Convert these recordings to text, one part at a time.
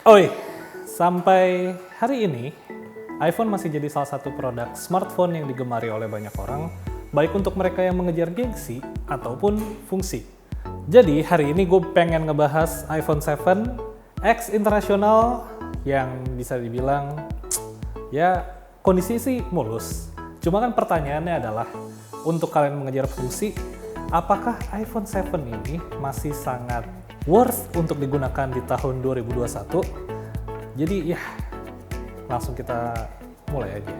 Oi, sampai hari ini iPhone masih jadi salah satu produk smartphone yang digemari oleh banyak orang, baik untuk mereka yang mengejar gengsi ataupun fungsi. Jadi hari ini gue pengen ngebahas iPhone 7 X internasional yang bisa dibilang ya kondisi sih mulus. Cuma kan pertanyaannya adalah untuk kalian mengejar fungsi, apakah iPhone 7 ini masih sangat worth untuk digunakan di tahun 2021? Jadi ya langsung kita mulai aja.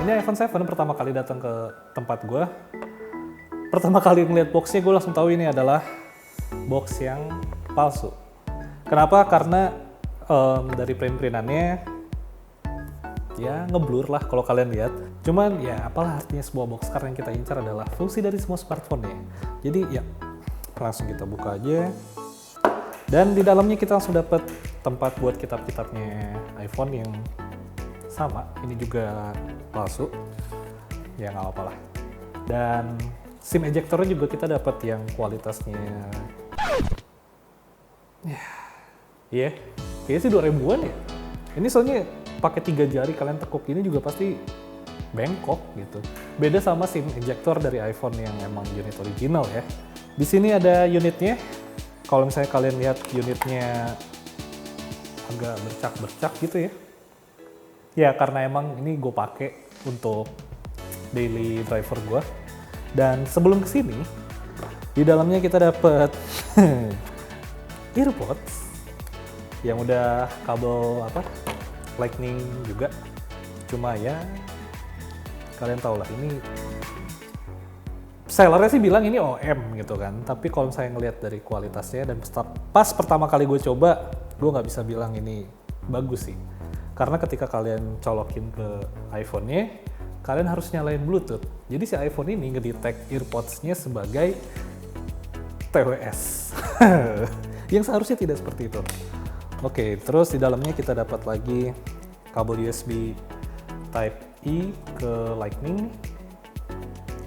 Ini iPhone 7 pertama kali datang ke tempat gue. Pertama kali ngeliat boxnya gue langsung tahu ini adalah box yang palsu. Kenapa? Karena dari print-printannya ya ngeblur lah kalau kalian lihat. Cuman ya apalah artinya sebuah box, karena yang kita incar adalah fungsi dari semua smartphone ya. Jadi ya langsung kita buka aja. Dan di dalamnya kita langsung dapat tempat buat kitab-kitabnya iPhone yang sama. Ini juga palsu. Ya nggak apa-apa lah. Dan SIM ejectornya juga kita dapat yang kualitasnya ya, kayaknya sih 2000-an ya. Ini soalnya pakai 3 jari kalian tekuk ini juga pasti bengkok gitu. Beda sama SIM ejector dari iPhone yang emang unit original ya. Di sini ada unitnya. Kalau misalnya kalian lihat unitnya agak bercak-bercak gitu ya. Ya karena emang ini gue pakai untuk daily driver gue. Dan sebelum kesini, di dalamnya kita dapat earpods yang udah kabel lightning juga. Cuma ya kalian tau lah, ini sellernya sih bilang ini OM gitu kan. Tapi kalau saya ngelihat dari kualitasnya dan pas pertama kali gue coba, gue nggak bisa bilang ini bagus sih. Karena ketika kalian colokin ke iPhone-nya, kalian harus nyalain Bluetooth. Jadi si iPhone ini ngedetect earpods-nya sebagai TWS. Yang seharusnya tidak seperti itu. Oke, terus di dalamnya kita dapat lagi kabel USB Type E ke Lightning.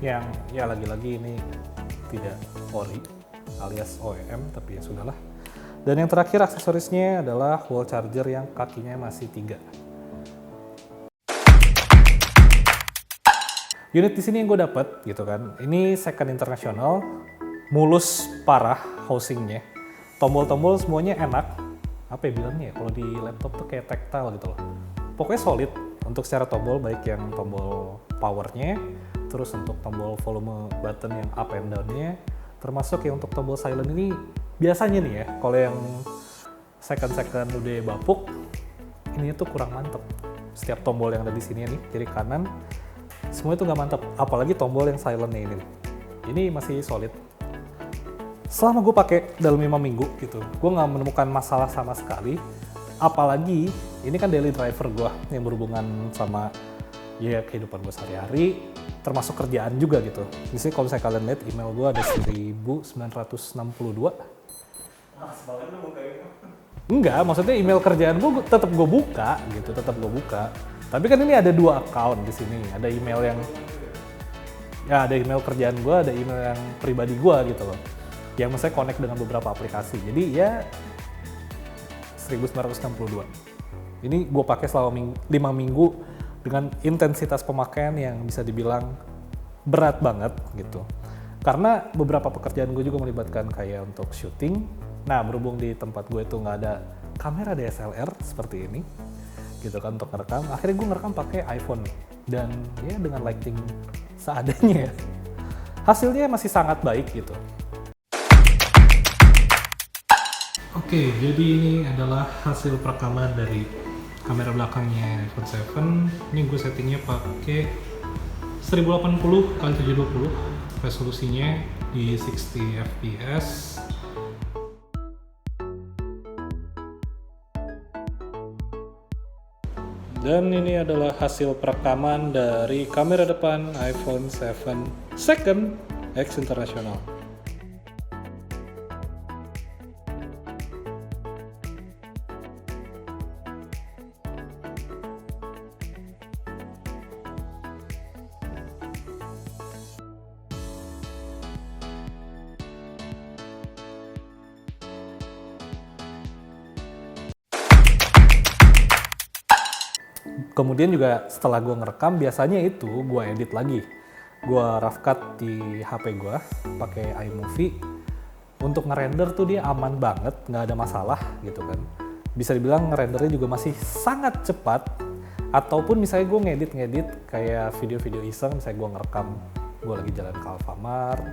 Yang ya lagi-lagi ini tidak ori alias OEM, tapi ya sudahlah. Dan yang terakhir aksesorisnya adalah wall charger yang kakinya masih 3. Unit di sini yang gue dapet gitu kan, ini second international, mulus parah housingnya, tombol-tombol semuanya enak, apa ya bilangnya ya, kalau di laptop tuh kayak tactile gitu loh. Pokoknya solid untuk secara tombol, baik yang tombol powernya, terus untuk tombol volume button yang up and down-nya, termasuk yang untuk tombol silent ini biasanya nih ya, kalau yang second udah bapuk, ini tuh kurang mantep. Setiap tombol yang ada di sini nih, kiri kanan, semua itu nggak mantap, apalagi tombol yang silentnya ini. Ini masih solid. Selama gue pakai dalam 5 minggu gitu, gue nggak menemukan masalah sama sekali. Apalagi ini kan daily driver gue yang berhubungan sama ya kehidupan gue sehari-hari, termasuk kerjaan juga gitu. Misalnya kalau misalnya kalian lihat email gue ada 1962. Enggak, maksudnya email kerjaan gue tetap gue buka gitu, tetap gue buka. Tapi kan ini ada 2 account di sini. Ada email yang ya ada email kerjaan gue, ada email yang pribadi gue gitu loh. Yang misalnya connect dengan beberapa aplikasi. Jadi ya 1962. Ini gue pakai selama 5 minggu dengan intensitas pemakaian yang bisa dibilang berat banget gitu. Karena beberapa pekerjaan gue juga melibatkan kayak untuk syuting. Nah, berhubung di tempat gue itu nggak ada kamera DSLR seperti ini, gitu kan, untuk ngerekam. Akhirnya gue ngerekam pakai iPhone dan ya dengan lighting seadanya ya. Hasilnya masih sangat baik gitu. Oke, jadi ini adalah hasil perekaman dari kamera belakangnya iPhone 7. Ini gue settingnya pakai 1080x720, resolusinya di 60 fps. Dan ini adalah hasil perekaman dari kamera depan iPhone 7 Second X International. Kemudian juga setelah gue ngerekam, biasanya itu gue edit lagi. Gue rough cut di HP gue pakai iMovie. Untuk ngerender tuh dia aman banget, nggak ada masalah gitu kan. Bisa dibilang ngerendernya juga masih sangat cepat. Ataupun misalnya gue ngedit kayak video-video iseng, misalnya gue ngerekam gue lagi jalan ke Alfamart,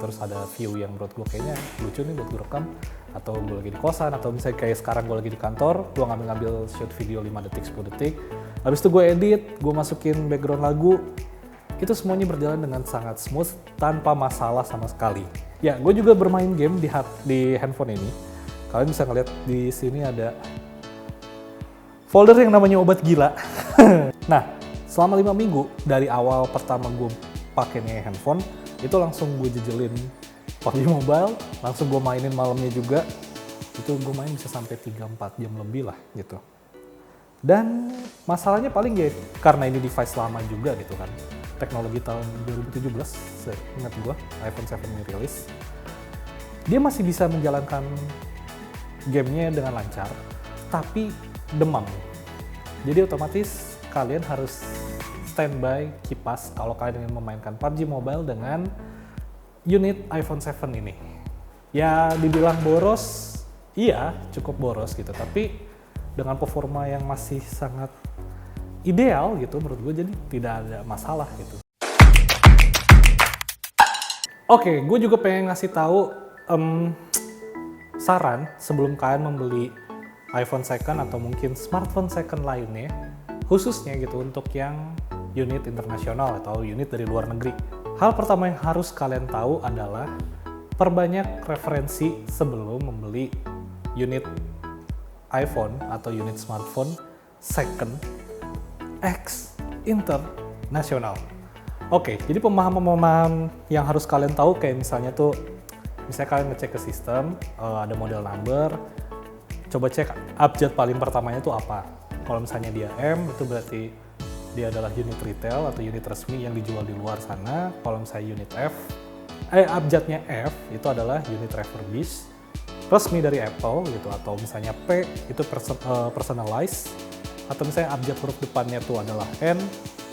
terus ada view yang menurut gue kayaknya lucu nih buat gue rekam, atau gue lagi di kosan, atau misalnya kayak sekarang gue lagi di kantor, gue ngambil shoot video 5 detik, 10 detik, habis itu gue edit, gue masukin background lagu, itu semuanya berjalan dengan sangat smooth, tanpa masalah sama sekali. Ya, gue juga bermain game di handphone ini. Kalian bisa ngeliat di sini ada folder yang namanya obat gila. Nah, selama 5 minggu, dari awal pertama gue pakai nih handphone, itu langsung gue jejelin PUBG Mobile, langsung gue mainin malamnya juga. Itu gue main bisa sampai 3-4 jam lebih lah gitu. Dan masalahnya paling ya karena ini device lama juga gitu kan. Teknologi tahun 2017, seingat gue, iPhone 7 ini rilis. Dia masih bisa menjalankan gamenya dengan lancar, tapi demam. Jadi otomatis kalian harus standby kipas kalau kalian ingin memainkan PUBG Mobile dengan unit iPhone 7 ini. Ya dibilang boros, iya cukup boros gitu, tapi dengan performa yang masih sangat ideal gitu menurut gue, jadi tidak ada masalah gitu. Oke, gue juga pengen ngasih tahu saran sebelum kalian membeli iPhone second atau mungkin smartphone second lainnya, khususnya gitu untuk yang unit internasional atau unit dari luar negeri. Hal pertama yang harus kalian tahu adalah perbanyak referensi sebelum membeli unit iPhone atau unit smartphone second X internasional. Oke, jadi pemahaman yang harus kalian tahu kayak misalnya kalian ngecek ke sistem, ada model number, coba cek abjad paling pertamanya itu apa. Kalau misalnya dia M, itu berarti dia adalah unit retail atau unit resmi yang dijual di luar sana. Kalau misalnya unit abjadnya F, itu adalah unit refurbished, resmi dari Apple gitu. Atau misalnya P, itu personalized. Atau misalnya abjad huruf depannya itu adalah N,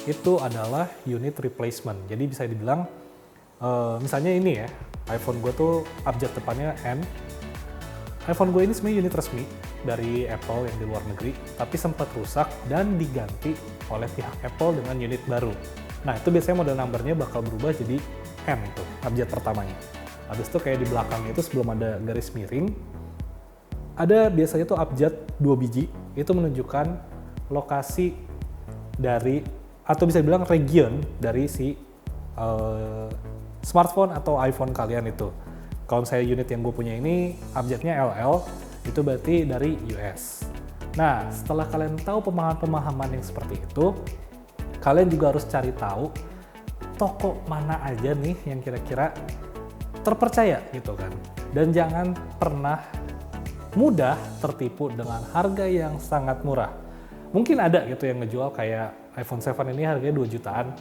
itu adalah unit replacement. Jadi bisa dibilang, misalnya ini ya, iPhone gue tuh abjad depannya N. iPhone gue ini sebenarnya unit resmi dari Apple yang di luar negeri, tapi sempat rusak dan diganti oleh pihak Apple dengan unit baru. Nah, itu biasanya model numbernya bakal berubah jadi M tuh, abjad pertamanya. Habis itu kayak di belakangnya itu sebelum ada garis miring, ada biasanya tuh abjad 2 biji, itu menunjukkan lokasi dari, atau bisa dibilang region dari si smartphone atau iPhone kalian itu. Kalau misalnya unit yang gue punya ini abjadnya LL, itu berarti dari US. Nah, setelah kalian tahu pemahaman yang seperti itu, kalian juga harus cari tahu toko mana aja nih yang kira-kira terpercaya gitu kan. Dan jangan pernah mudah tertipu dengan harga yang sangat murah. Mungkin ada gitu yang ngejual kayak iPhone 7 ini harganya 2 jutaan,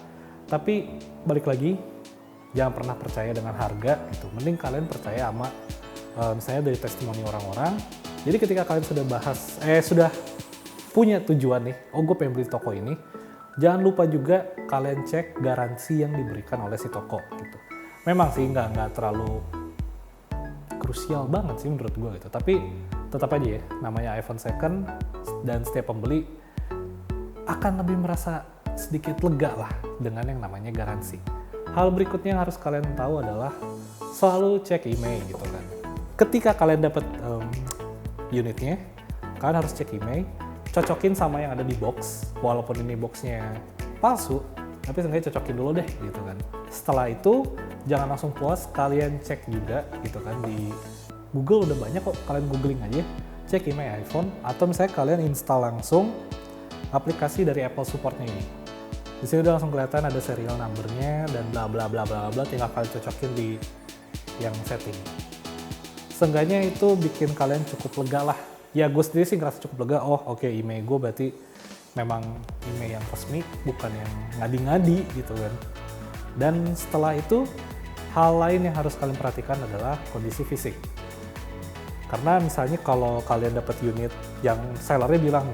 tapi balik lagi, jangan pernah percaya dengan harga itu. Mending kalian percaya sama misalnya dari testimoni orang-orang. Jadi ketika kalian sudah punya tujuan nih, gue pengen beli toko ini, jangan lupa juga kalian cek garansi yang diberikan oleh si toko gitu. Memang sih nggak terlalu krusial banget sih menurut gue gitu, tapi tetap aja ya, namanya iPhone second, dan setiap pembeli akan lebih merasa sedikit lega lah dengan yang namanya garansi. Hal berikutnya yang harus kalian tahu adalah selalu cek email gitu kan. Ketika kalian dapat unitnya, kalian harus cek email, cocokin sama yang ada di box, walaupun ini boxnya palsu, tapi seenggaknya cocokin dulu deh gitu kan. Setelah itu, jangan langsung puas, kalian cek juga gitu kan, di Google udah banyak kok, kalian googling aja, cek email iPhone, atau misalnya kalian install langsung aplikasi dari Apple supportnya ini. Di sini udah langsung kelihatan ada serial numbernya dan bla bla bla bla bla, tinggal kalian cocokin di yang setting. Seenggaknya itu bikin kalian cukup lega lah. Ya gue sendiri sih ngerasa cukup lega, oke, email gue berarti memang email yang resmi, bukan yang ngadi-ngadi gitu kan. Dan setelah itu, hal lain yang harus kalian perhatikan adalah kondisi fisik. Karena misalnya kalau kalian dapat unit yang sellernya bilang,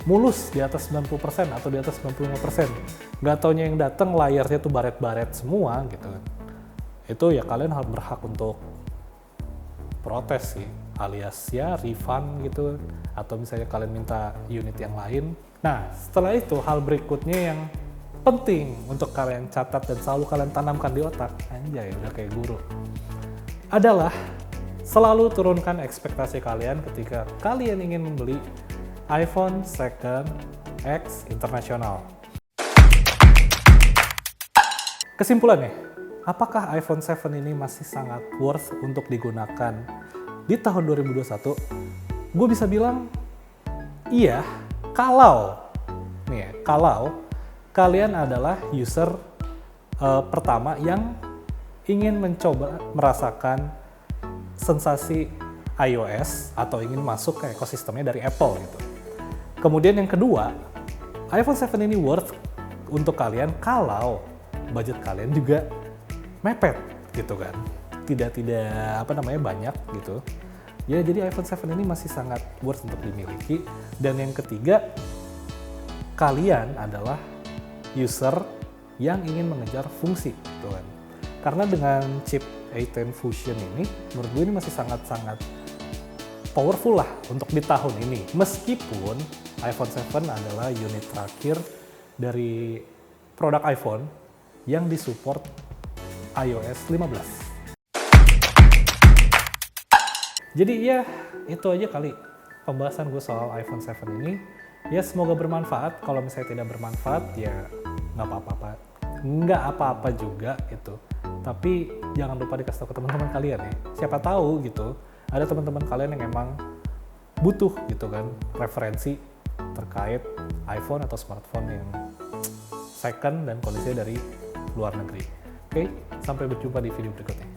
mulus di atas 90% atau di atas 95%. Nggak taunya yang datang layarnya tuh baret-baret semua gitu kan. Itu ya kalian harus berhak untuk protes sih, alias ya refund gitu, atau misalnya kalian minta unit yang lain. Nah, setelah itu hal berikutnya yang penting untuk kalian catat dan selalu kalian tanamkan di otak, anjay udah kayak guru, adalah selalu turunkan ekspektasi kalian ketika kalian ingin membeli iPhone second X internasional. Kesimpulannya, apakah iPhone 7 ini masih sangat worth untuk digunakan di tahun 2021? Gue bisa bilang iya, kalau kalian adalah user pertama yang ingin mencoba merasakan sensasi iOS atau ingin masuk ke ekosistemnya dari Apple gitu. Kemudian yang kedua, iPhone 7 ini worth untuk kalian kalau budget kalian juga mepet gitu kan. Tidak banyak gitu. Ya jadi iPhone 7 ini masih sangat worth untuk dimiliki. Dan yang ketiga, kalian adalah user yang ingin mengejar fungsi gitu kan. Karena dengan chip A10 Fusion ini, menurut gue ini masih sangat-sangat powerful lah untuk di tahun ini. Meskipun iPhone 7 adalah unit terakhir dari produk iPhone yang disupport iOS 15. Jadi ya itu aja kali pembahasan gue soal iPhone 7 ini. Ya semoga bermanfaat. Kalau misalnya tidak bermanfaat ya nggak apa-apa juga gitu. Tapi jangan lupa dikasih tahu ke teman-teman kalian ya. Siapa tahu gitu ada teman-teman kalian yang emang butuh gitu kan referensi terkait iPhone atau smartphone yang second dan kondisinya dari luar negeri. Oke, sampai berjumpa di video berikutnya.